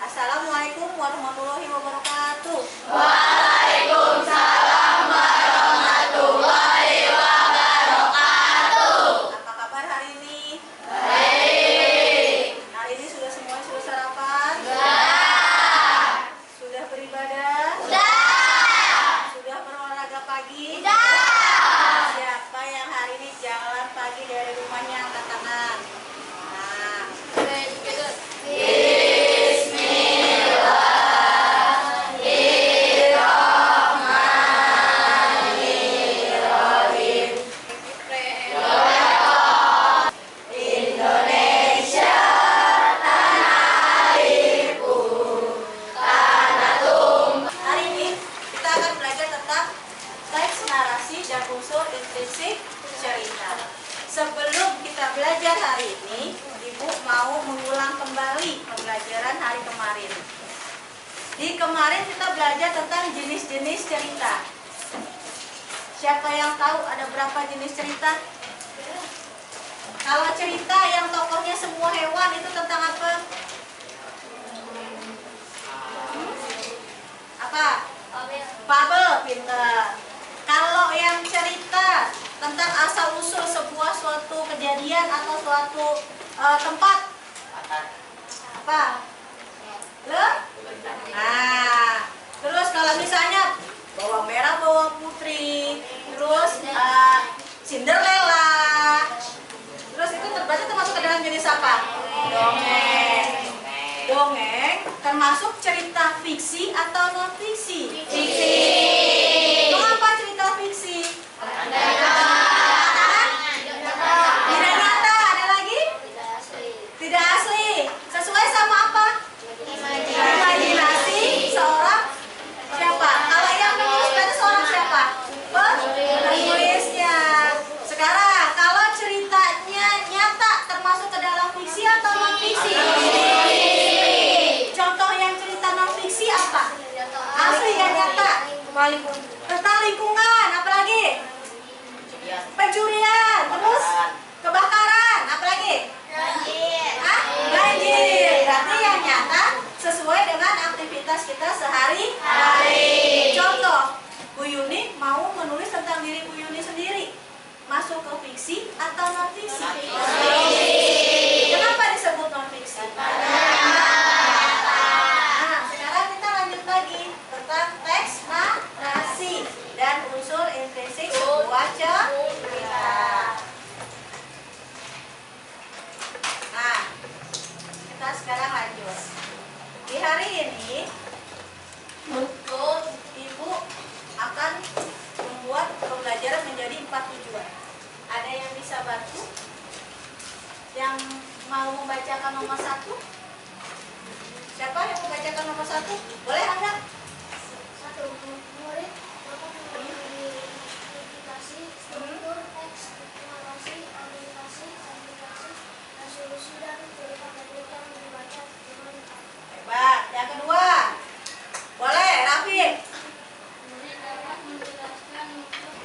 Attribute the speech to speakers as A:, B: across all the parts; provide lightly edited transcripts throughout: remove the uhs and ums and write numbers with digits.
A: Assalamualaikum warahmatullahi wabarakatuh.
B: Waalaikumsalam warahmatullahi wabarakatuh.
A: Apa kabar hari ini?
B: Baik.
A: Hari ini semua sudah sarapan?
B: Sudah.
A: Sudah beribadah?
B: Sudah.
A: Sudah berolahraga pagi?
B: Sudah.
A: Siapa yang hari ini jalan pagi dari rumahnya angkat tangan? Nah,
B: Indonesia tanah airku, tanah tumpah.
A: hari ini kita akan belajar tentang teks narasi dan unsur intrinsik cerita. Sebelum kita belajar hari ini, Ibu mau mengulang kembali pembelajaran hari kemarin. Di kemarin kita belajar tentang jenis-jenis cerita. Siapa yang tahu ada berapa jenis cerita? Kalau cerita yang tokohnya semua hewan itu tentang apa? Apa? Fabel, pintar. Kalau yang cerita tentang asal-usul sebuah suatu kejadian atau suatu tempat, apa? Le? Nah, terus kalau misalnya bawang merah, bawang putih, terus Cinderella, terus itu berarti termasuk ke dalam jenis apa? Dongeng. Dongeng termasuk cerita fiksi atau non fiksi?
B: Fiksi.
A: Mengapa cerita fiksi?
B: Tidak
A: Tidak nyata. Ada lagi? Tidak asli. Sesuai sama apa? Imajinasi seorang siapa? Kalau yang menulis berarti seorang siapa? Penulisnya. Sekarang kalau ceritanya nyata termasuk ke dalam fiksi atau non fiksi? Contoh yang cerita non fiksi apa? Asli ya nyata. Tentang lingkungan, apalagi? Pencurian, terus kebakaran, apalagi? Banjir. Berarti yang nyata sesuai dengan aktivitas kita sehari-hari. Contoh, Bu Yuni mau menulis tentang diri Bu Yuni sendiri. Masuk ke fiksi atau non fiksi? Kenapa disebut non fiksi? Nah, sekarang kita lanjut lagi tentang teks narasi dan unsur intrinsik sebuah cerita. Nah, kita sekarang lanjut. Di hari ini, Ibu akan membuat pembelajaran menjadi 4 tujuan. Ada yang bisa bantu? Yang mau membacakan nomor 1? Siapa yang membacakan nomor 1? Boleh Anda?
C: Murid dapat mengidentifikasi struktur teks, narasi, orientasi, aplikasi, resolusi, dan cerita-cerita yang dibaca dengan baik.
A: Hebat. Yang kedua, boleh Raffi?
C: Murid dapat menjelaskan maksud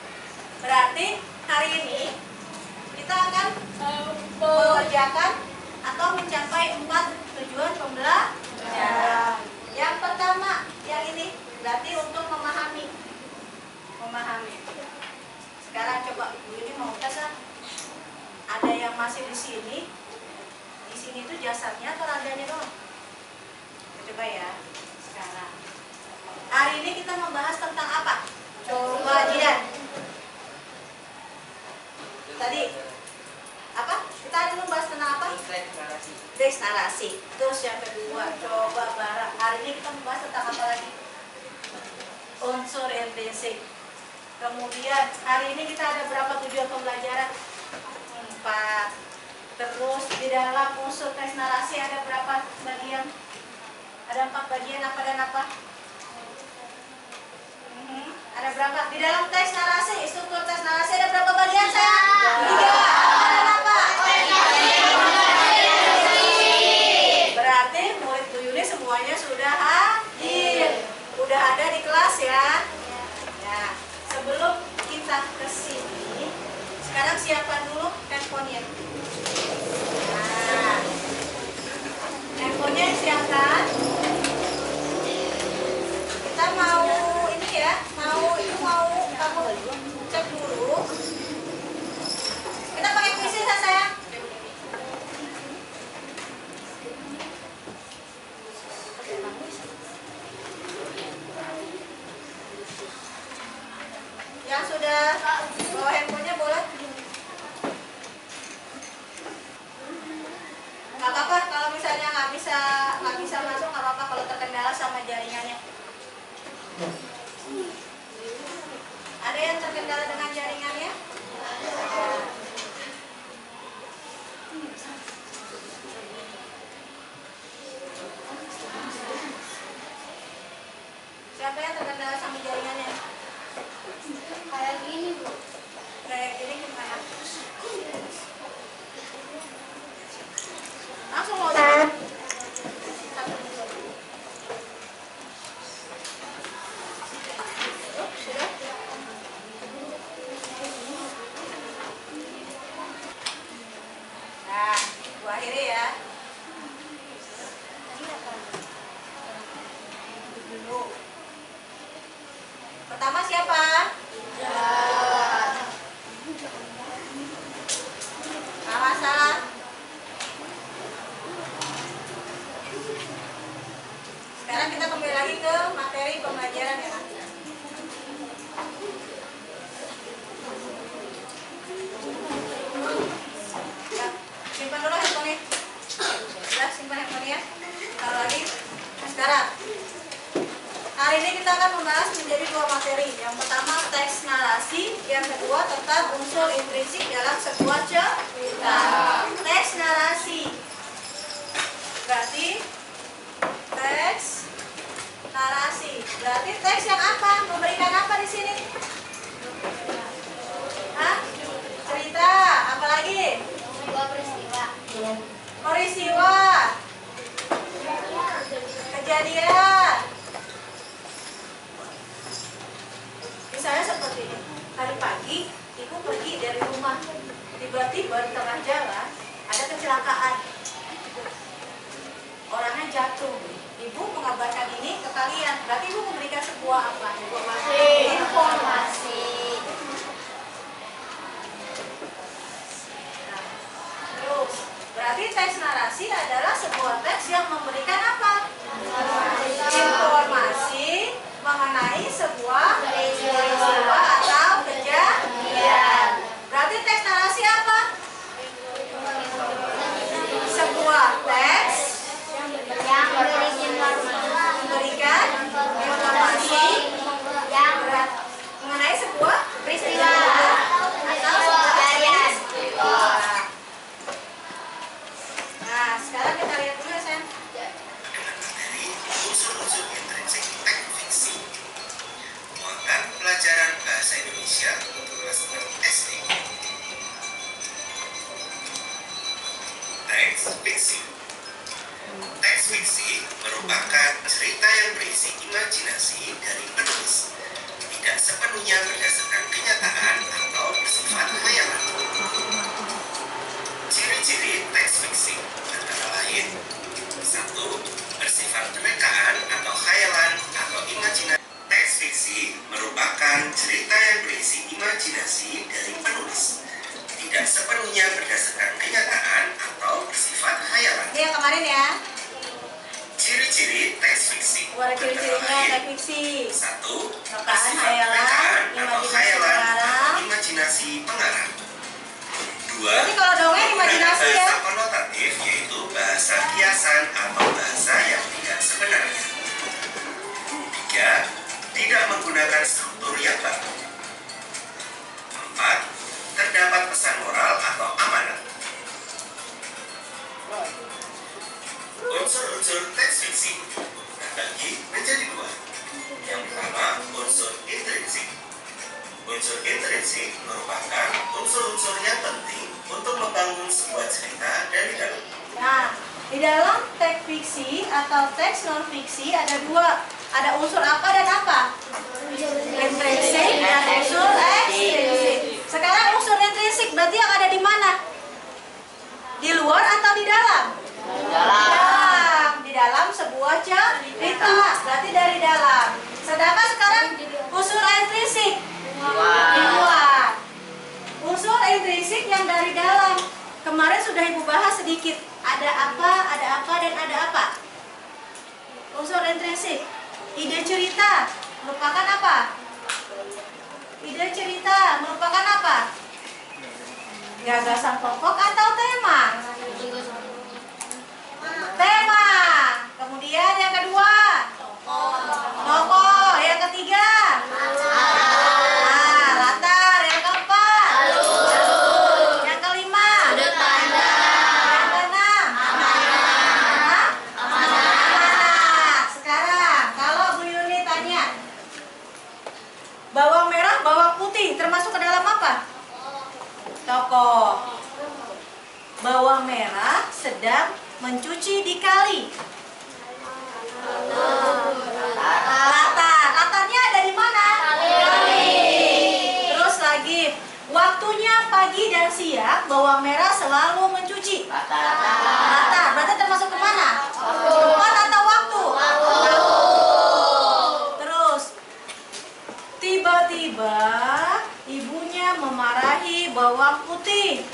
A: Berarti hari ini kita akan mengerjakan atau mencapai 4 tujuan pembelajaran. Yang pertama, yang ini berarti untuk memahami. Sekarang coba Bu ini mau tes ah. Ada yang masih di sini? Di sini tuh jasadnya atau raganya doang? Coba ya. Sekarang. Hari ini kita membahas tentang apa? Coba Jidan. Tadi apa? Kita hari ini membahas tentang apa? Teks narasi. Terus yang kedua, coba Bara. Hari ini kita membahas tentang apa lagi? Unsur intrinsik. Kemudian hari ini kita ada berapa tujuan pembelajaran? 4. Terus di dalam unsur teks narasi ada berapa bagian? Ada 4 bagian apa dan apa? Ada berapa? Di dalam teks narasi, struktur teks narasi ada berapa bagian sayang? 3. Apa dan apa? Berarti murid Bu Yuni semuanya sudah hadir. Udah ada di kelas ya. Nah, sebelum kita ke sini, sekarang siapkan dulu handphonenya. Nah, handphonenya siapkan. sama jaringannya? Ada yang terkendala dengan jaringannya? Siapa yang terkendala sama jaringannya?
C: Kayak gini, Bu.
A: Kayak gini gimana? Langsung mau jalan. Sudah? Nah, gua akhiri ya. Dulu. Pertama siapa? Salah. Sekarang kita kembali lagi ke materi pembelajaran ya. Ya, simpan dulu handphonenya. Sudah, simpan handphonenya. Taruh lagi. Nah, sekarang hari ini kita akan membahas menjadi dua materi. Yang pertama teks narasi, yang kedua tentang unsur intrinsik dalam sebuah cerita. Teks narasi berarti teks narasi. Berarti teks yang apa? Memberikan apa di sini? Hah? Cerita. Apalagi?
C: Sebuah peristiwa.
A: Peristiwa. Kejadian. Misalnya seperti ini. Hari pagi, ibu pergi dari rumah. Tiba-tiba di tengah jalan ada kecelakaan. Orangnya jatuh. Ibu mengabarkan ini ke kalian. Berarti ibu memberikan sebuah apa? Informasi. Nah, terus, berarti teks narasi adalah sebuah teks yang memberikan apa? Informasi mengenai sebuah peristiwa atau kejadian. Berarti teks narasi apa? Sebuah teks
C: Yang
A: memberikan informasi
C: yang
A: mengenai sebuah
C: peristiwa
A: atau
C: sebuah kejadian.
A: Nah, sekarang kita lihat dulu ya, Sen.
D: Dari unsur-unsur intrinsik teks fiksi. Muatan pelajaran bahasa Indonesia untuk kelas 6 SD. Teks fiksi. Teks fiksi merupakan cerita yang berisi imajinasi dari penulis, tidak sepenuhnya berdasarkan kenyataan atau bersifat khayalan. Ciri-ciri teks fiksi antara lain: 1. Bersifat rekaan atau khayalan atau imajinasi. Teks fiksi merupakan cerita yang berisi imajinasi dari penulis, tidak sepenuhnya berdasarkan kenyataan atau bersifat khayalan.
A: Ini yang kemarin ya.
D: Ciri-ciri teks fiksi
A: Buat
D: antara
A: ciri-cirinya
D: lain:
A: teks fiksi.
D: 1.
A: Rekaan,
D: Bersifat
A: khayalan,
D: rekaan atau
A: imajinasi
D: khayalan
A: pengarang.
D: atau imajinasi pengarang. 2.
A: Berarti kalau dongeng imajinasi ya.
D: Bahasa konotatif, yaitu bahasa kiasan atau bahasa yang tidak sebenarnya. 3. Tidak menggunakan struktur yang baku. 4. Terdapat pesan moral atau amanat. Unsur-unsur teks fiksi terbagi menjadi dua. Yang pertama, unsur intrinsik. Unsur intrinsik merupakan unsur-unsur yang penting untuk membangun sebuah cerita dari dalam.
A: Nah, di dalam teks fiksi atau teks non fiksi ada dua. Ada unsur apa dan apa? Intrinsik dan unsur ekstrinsik. Sekarang unsur intrinsik berarti yang ada di mana? Di luar atau di dalam? Di dalam sebuah cerita. Berarti dari dalam. Sedangkan sekarang unsur ekstrinsik di luar. Unsur intrinsik yang dari dalam. Kemarin sudah Ibu bahas sedikit. Ada apa, dan ada apa. Unsur intrinsik. Ide cerita merupakan apa? Ide cerita merupakan apa? Gagasan pokok atau tema? Tema. Kemudian yang kedua, bawang merah sedang mencuci di kali? Latar. Latarnya ada di mana? Terus lagi, waktunya pagi dan siang bawang merah selalu mencuci. Latar. Berarti termasuk kemana? Tempat atau waktu? Terus, tiba-tiba ibunya memarahi bawang putih.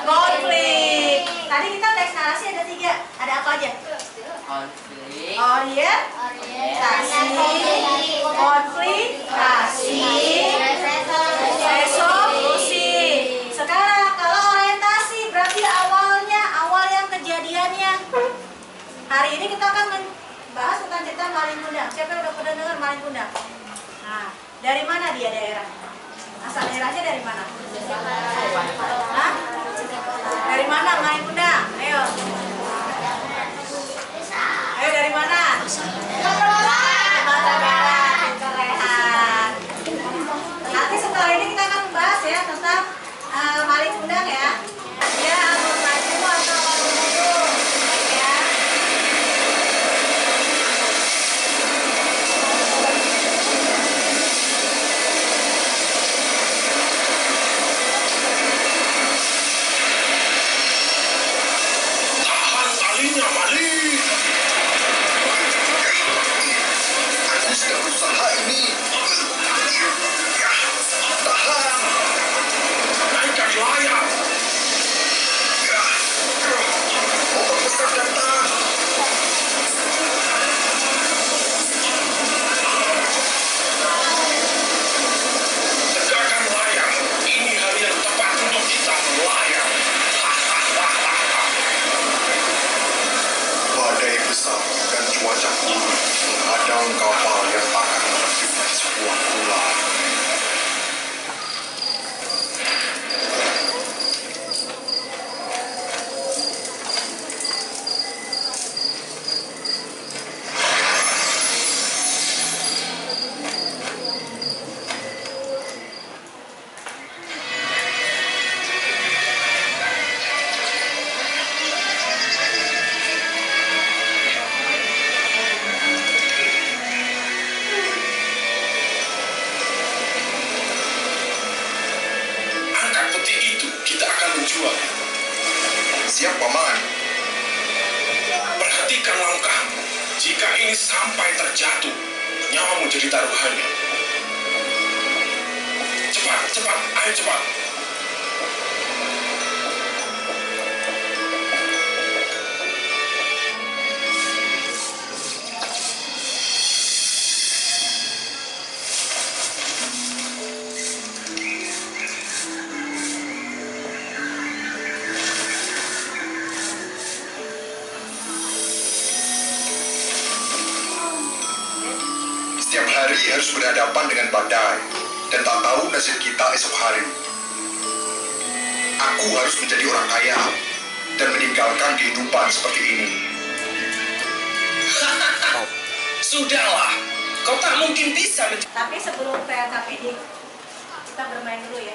A: Konflik. Tadi kita teks narasi ada 3. Ada apa aja? Orientasi, konflikasi, resolusi. Sekarang kalau orientasi berarti awal yang kejadiannya. Hari ini kita akan membahas tentang cerita Malin Kundang. Siapa yang udah pernah dengar Malin Kundang? Nah, dari mana dia daerah? Asal daerahnya dari mana? Hah? Dari mana Malin Kundang? Ayo. Ayo dari mana? Sumatera Barat. Keren. Nanti setelah ini kita akan membahas ya tentang Malin Kundang ya. Dia alur maju atau alur mundur. Ya.
D: Tahan talinya, Malin. Aku sudah berusaha ini. Tahan. Naikkan layar. Ombak besar datang. Tegakkan layar. Ini hari yang tepat untuk kita melayar.
E: Badai besar dan cuaca buruk menghadang kapal yang akan menuju di sebuah pulau.
D: Angkat peti itu, kita akan menjual.
E: Siap, Paman.
D: Perhatikan langkahmu. Jika ini sampai terjatuh, nyawamu jadi taruhannya. Cepat, cepat, ayo cepat.
E: Setiap hari harus berhadapan dengan badai dan tak tahu nasib kita esok hari. Aku harus menjadi orang kaya dan meninggalkan kehidupan seperti ini.
D: Sudahlah, kau tak mungkin bisa
A: Tapi sebelum PLKPD kita bermain dulu ya.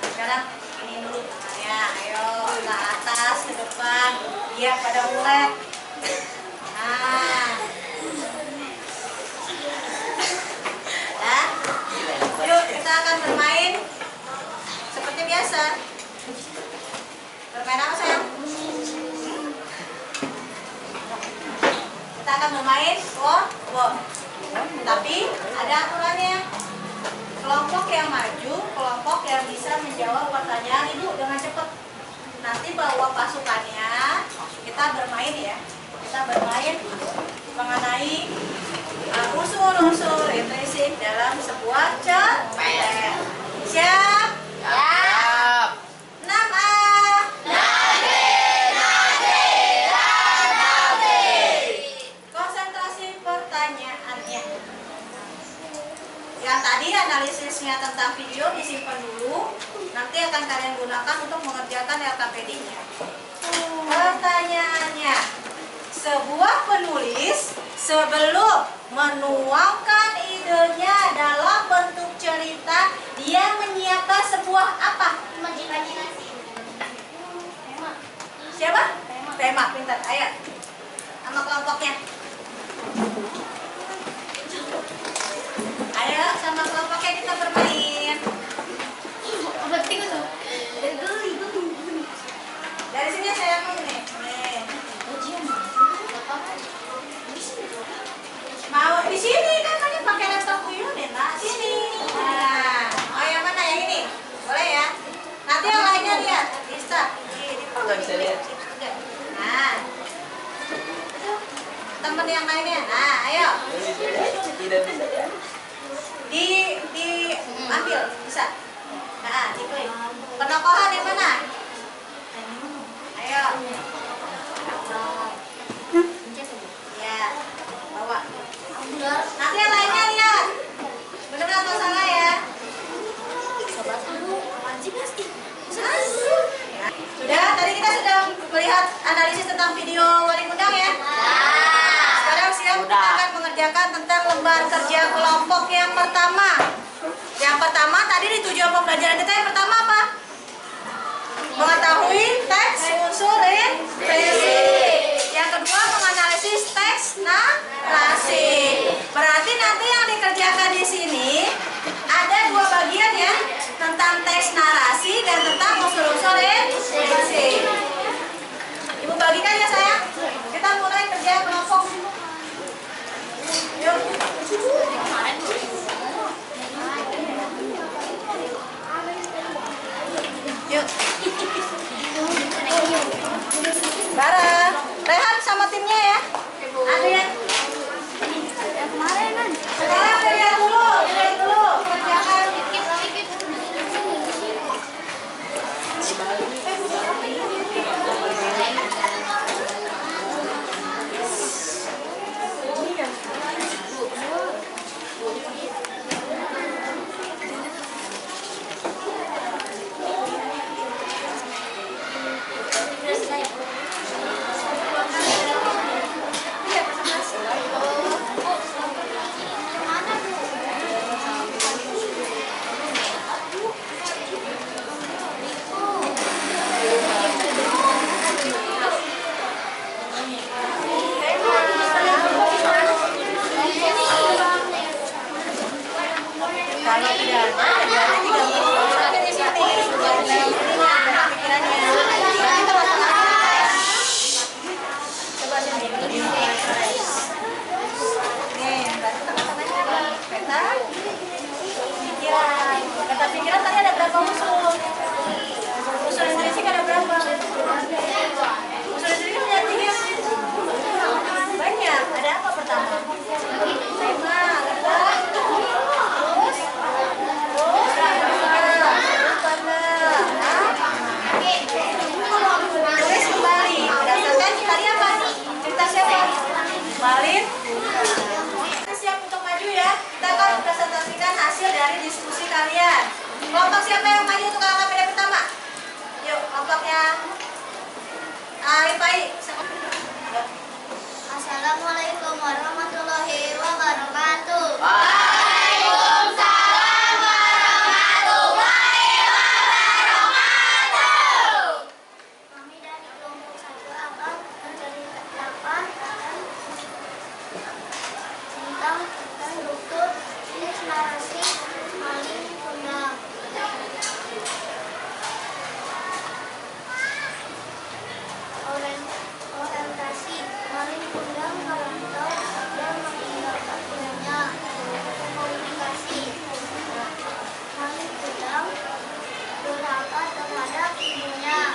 A: Sekarang ini dulu tangannya. Ayo ke atas, ke depan, lihat pada ulet. Nah. Ya. Yuk kita akan bermain seperti biasa. Bermain apa sayang? Kita akan bermain war. Tapi ada aturannya. Kelompok yang maju, kelompok yang bisa menjawab pertanyaan ibu dengan cepat. Nanti bawa pasukannya, kita bermain ya. Kita bermain mengenai unsur-unsur intrinsik dalam sebuah cerpen. Siap?
B: Siap.
A: 6A. Konsentrasi pertanyaannya. Yang tadi analisisnya tentang video disimpan dulu. Nanti akan kalian gunakan untuk mengerjakan LKPD-nya. Pertanyaannya, sebuah penulis sebelum menuangkan idenya dalam bentuk cerita, dia menyiapkan sebuah apa?
C: Imajinasi.
A: Mak, pintar. Ayo. Sama kelompoknya. Ayo, sama kelompoknya kita bermain. Dari sini saya mau nih. Mau di sini kan tadi pakai laptop Yuni, nah sini. Nah, oh yang mana yang ini? Boleh ya? Nanti yang lainnya lihat. Bisa.
B: Nggak bisa lihat.
A: Nah, temen yang lainnya. Nah, ayo.
B: Tidak bisa ya.
A: Di ambil bisa. Nah, diklik. Penokohan yang mana? Ayo. Ya, bawa. Nanti yang lainnya lihat. Benar atau salah ya? Sudah, tadi kita sudah melihat analisis tentang video wali kundang ya. Sekarang siap kita akan mengerjakan tentang lembar kerja kelompok yang pertama. Yang pertama tadi di tujuan pembelajaran kita yang pertama apa? Mengetahui teks unsur referensi. Yang kedua menganalisis teks narasi. Berarti nanti yang dikerjakan di sini ada dua bagian ya, tentang teks narasi dan tentang unsur-unsur referensi. Ibu bagikan ya sayang. Kita mulai kerja kelompok. Yuk. Yuk. Bareng. Rehan sama timnya ya. Ada yang sekarang lihat dulu, kerjakan. Kalau tidak ada, berarti gambar di sini. Coba sini. Nih, baru tengah-tengahnya peta. Pikiran. Kata pikiran tadi ada berapa unsur? Unsur intuisi ada berapa? Unsur intuisi punya 3. Banyak. Ada apa pertama? Tema, ada. Tulis kembali berdasarkan tadi apa? Cerita siapa? Malin. Kita siap untuk maju ya. Kita akan presentasikan hasil dari diskusi kalian. Kelompok siapa yang maju untuk KKPD pertama? Yuk, kelompoknya Pai.
C: Assalamualaikum warahmatullahi wabarakatuh.
B: Waalaikumsalam warahmatullahi wabarakatuh.
C: Kami dari kelompok 1 akan menceritakan tentang struktur teks narasi Malin Kundang. Orientasi Malin Kundang merantau dan meninggalkan ibunya. Komunikasi Malin Kundang durhaka terhadap ibunya.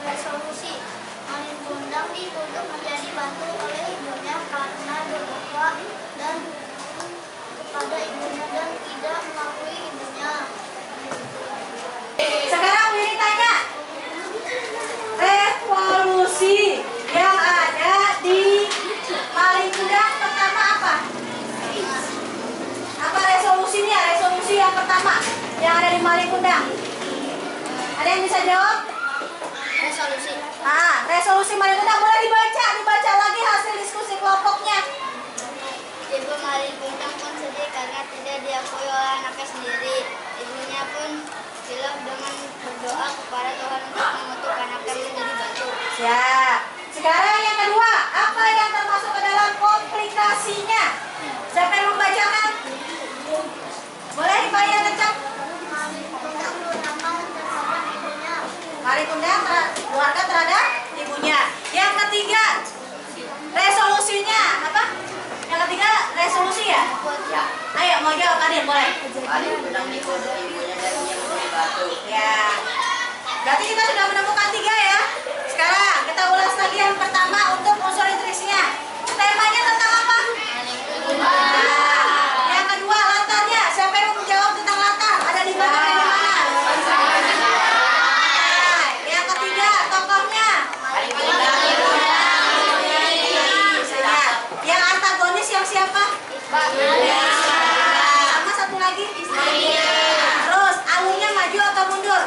C: Resolusi Malin Kundang dituduh menjadi batu oleh ibunya karena durhaka dan kepada ibunya dan tidak mengakui ibunya.
A: Sekarang Willy tanya. Revolusi yang ada di Malin Kundang pertama apa? Apa resolusinya? Resolusi yang pertama yang ada di Malin Kundang. Ada yang bisa jawab?
C: Resolusi
A: Resolusi Malin Kundang boleh dibaca lagi hasil diskusi kelompoknya.
C: Ibu Malin Kundang pun sedih karena tidak diakui oleh anaknya sendiri. Ibunya pun hilaf dengan berdoa kepada
A: Siap. Sekarang yang kedua, apa yang termasuk ke dalam komplikasinya? Siapa yang membacakan? Boleh Pak yang ngecap? Mari undang keluarga terhadap ibunya. Yang ketiga, resolusinya apa? Yang ketiga resolusi ya?
B: Ya.
A: Ayo mau jawab Adin boleh?
B: Mari undang ibunya dan yang memberi batu.
A: Ya. Berarti kita sudah menemukan 3 ya. Sekarang kita ulas lagi yang pertama untuk unsur intriksinya. Temanya tentang apa? Nah, yang kedua latarnya. Siapa yang mau menjawab tentang latar? Ada di mana? Ada di mana? Nah, yang ketiga tokohnya. Siap. Yang antagonis yang siapa? Sama satu lagi. Terus alurnya maju atau mundur?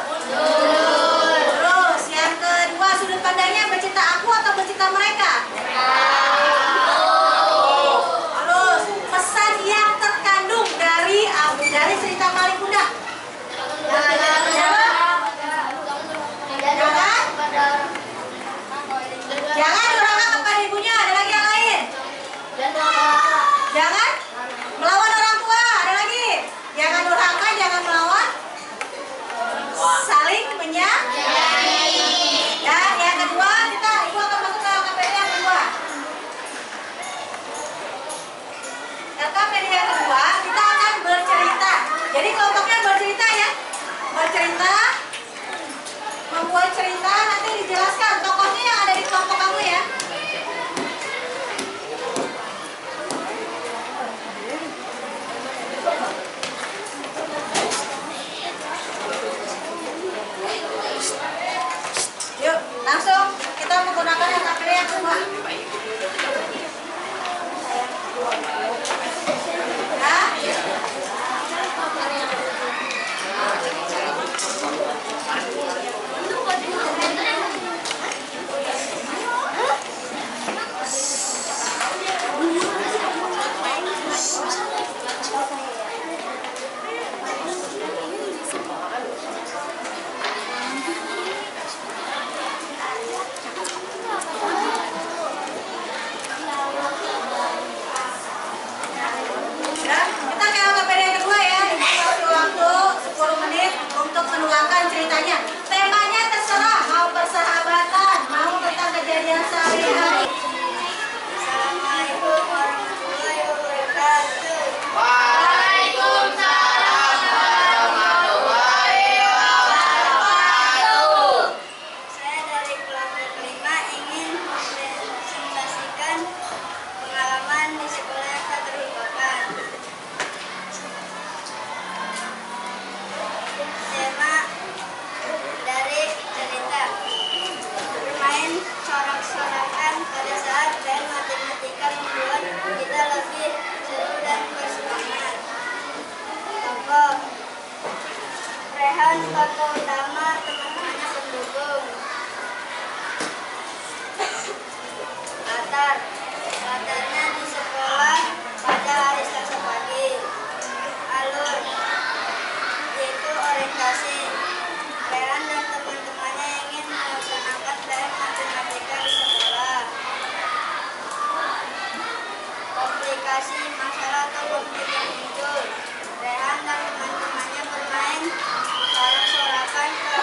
A: Terus yang kedua sudut pandangnya bercinta aku atau bercinta mereka? Terus pesan yang terkandung dari cerita Malin Kundang. Jangan durhaka kepada ibunya. Ada lagi yang lain? Jangan melawan orang tua. Ada lagi? Jangan durhaka, jangan melawan. Saling menyayangi. Dan yang kedua kita ibu akan masuk ke LKPD yang kedua. LKPD yang kedua kita akan bercerita. Jadi kelompoknya bercerita ya. Bercerita, membuat cerita, nanti dijelaskan tokohnya yang ada di kelompok kamu ya. Yuk, langsung kita menggunakan LKPD yang kedua. Hah? Ya, kita ke LKPD yang kedua ya. Dikasih waktu 10 menit untuk menuangkan ceritanya. Temanya terserah, mau persahabatan, mau tentang kejadian sehari-hari.
C: Assalamualaikum warahmatullahi wabarakatuh.
B: Waalaikumsalam warahmatullahi wabarakatuh.
C: Saya dari kelompok 5 ingin mempresentasikan pengalaman di sekolah yang tak terlupakan. Tema dari cerita bermain sorak-sorakan pada saat dan matematika membuat kita lebih seru dan bersemangat. Tokoh Rehan, tokoh utama, teman-temannya pendukung. Latarnya di sekolah pada hari Selasa pagi. Alur yaitu orientasi. Rehan dan teman-temannya ingin melaksanakan tes matematika di sekolah. Komplikasi masalah atau konflik yang muncul. Rehan dan teman-temannya bermain sorak-sorakan ke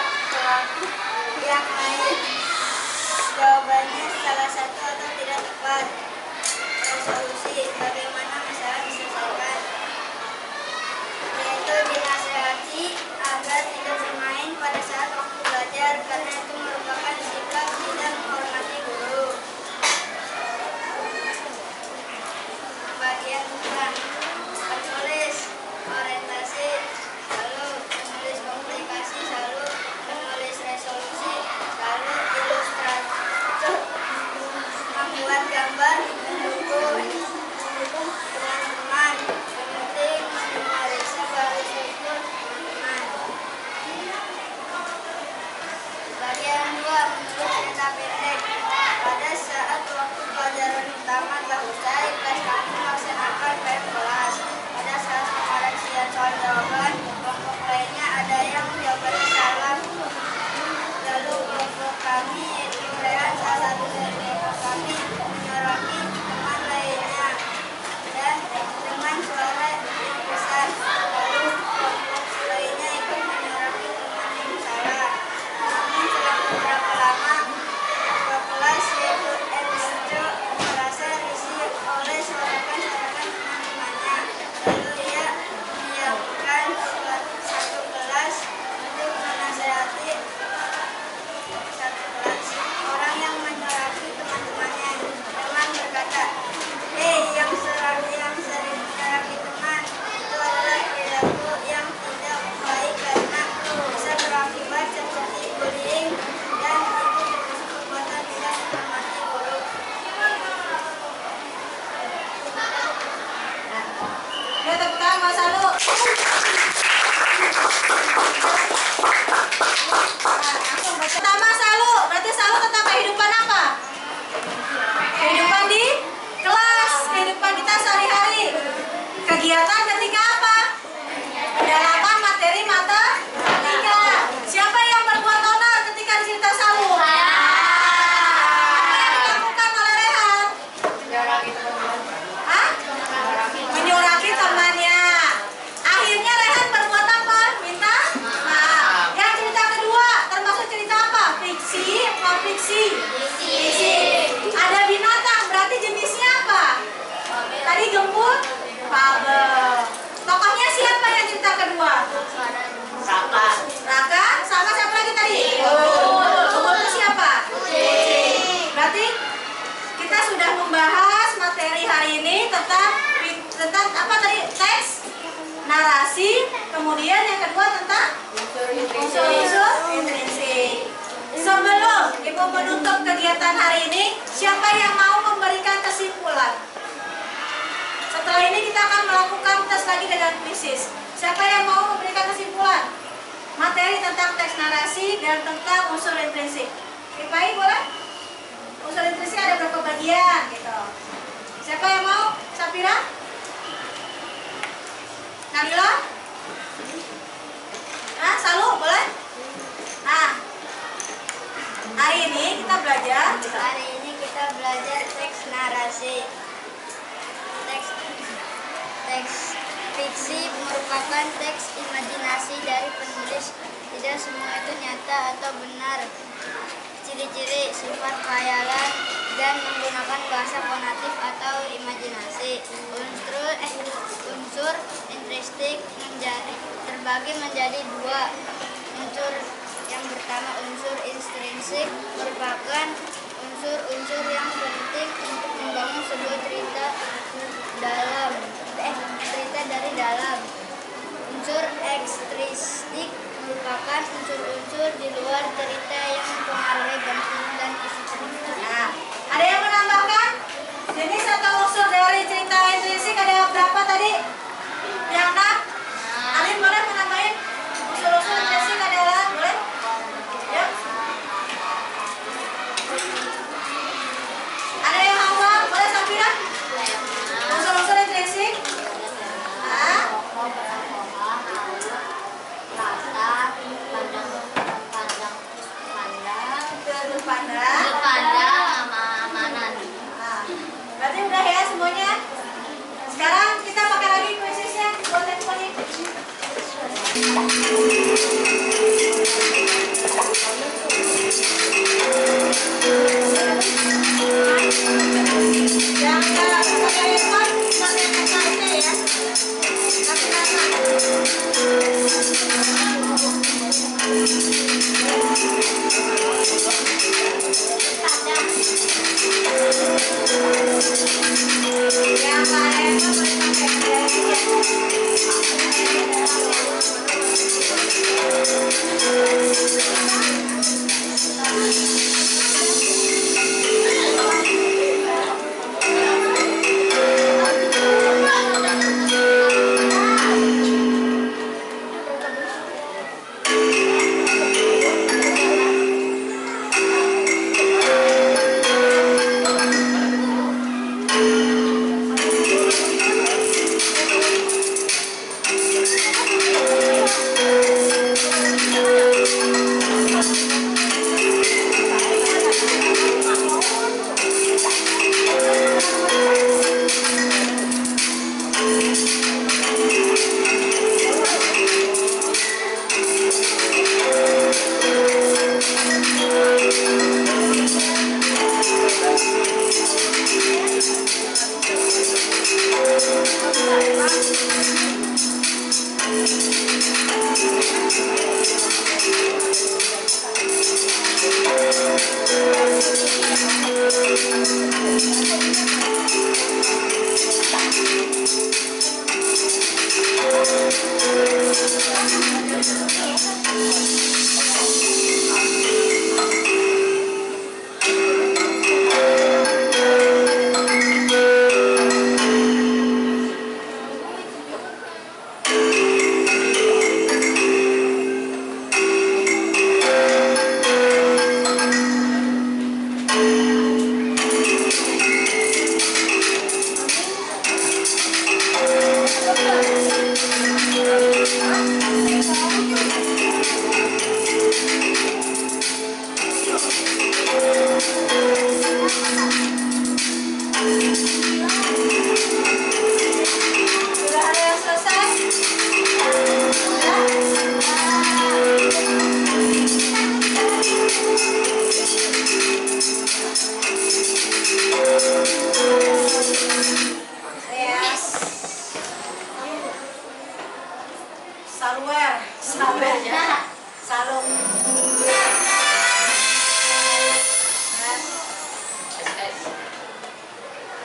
A: tentang apa tadi? Teks, narasi, kemudian yang kedua tentang unsur-unsur intrinsik. Sebelum Ibu menutup kegiatan hari ini, siapa yang mau memberikan kesimpulan? Setelah ini kita akan melakukan tes lagi dengan kuisis. Siapa yang mau memberikan kesimpulan? Materi tentang teks narasi dan tentang unsur intrinsik. Ipai boleh? Unsur intrinsik ada berapa bagian gitu. Siapa yang mau? Sapira? Nabila? Nah, Salu boleh? Nah, hari ini kita belajar.
C: Hari ini kita belajar teks narasi. Teks fiksi merupakan teks imajinasi dari penulis. Tidak semua itu nyata atau benar. Ciri-ciri sifat khayalan dan menggunakan bahasa fonatif atau imajinasi. Unsur intrinsik terbagi menjadi dua. Unsur yang pertama, unsur intrinsik merupakan unsur-unsur yang penting untuk membangun sebuah cerita dari dalam. Unsur ekstrinsik merupakan unsur-unsur di luar cerita yang mempengaruhi bentuk dan isi cerita.
A: Nah, ada yang menambahkan? Jenis atau unsur dari cerita intrinsik ada berapa tadi? Yang 6? Alin boleh menambahin? Unsur-unsur intrinsik adalah, boleh? Ya. Ada yang hafal? Boleh Safira? Unsur-unsur intrinsik? Nah, sudut pandang. Nah, berarti udah ya semuanya. Sekarang kita pakai lagi kuisisnya buat handphone. Jangan pakai handphone, pakai SKT ya. Pakai yang lain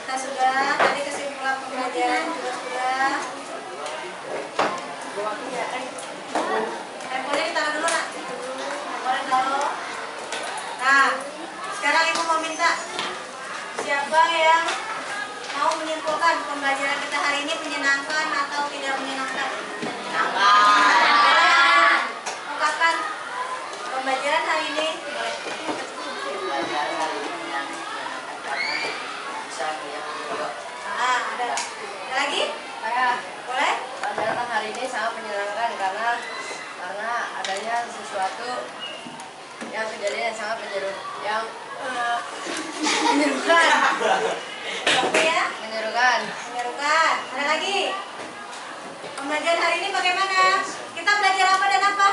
A: Kita sudah tadi kesimpulan pembelajaran pelajaran sudah. Handphonenya ditaruh dulu nak. Handphonenya taruh. Nah, sekarang ibu mau minta siapa yang mau menyimpulkan pembelajaran kita hari ini menyenangkan atau tidak menyenangkan?
B: Menyenangkan.
A: Ungkapkan pembelajaran hari ini.
B: Pelajaran hari ini yang menyenangkan karena bisa melihat juga.
A: Ada lagi? Boleh?
B: Pelajaran hari ini sangat menyenangkan karena adanya sesuatu yang kejadian yang sangat menyerukan.
A: Oke ya?
B: Menyerukan.
A: Menyerukan. Ada lagi? Pembelajaran hari ini bagaimana? Kita belajar apa dan apa?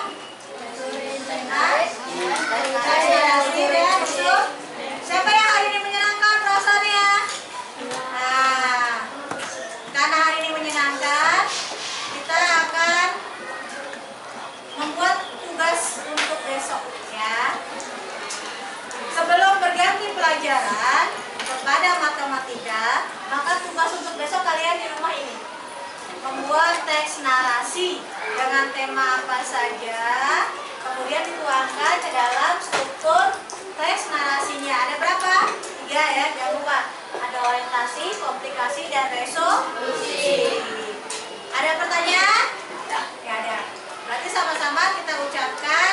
A: Imajinasi dan betul. Siapa yang hari ini menyenangkan rasanya? Nah, karena hari ini menyenangkan, kita akan membuat tugas untuk besok ya. Sebelum berganti pelajaran kepada matematika, maka tugas untuk besok kalian di rumah ini membuat teks narasi dengan tema apa saja, kemudian dituangkan ke dalam struktur teks narasinya. Ada berapa? 3 ya, jangan lupa. Ada orientasi, komplikasi, dan resolusi. Ada pertanyaan? Ya ada. Berarti sama-sama kita ucapkan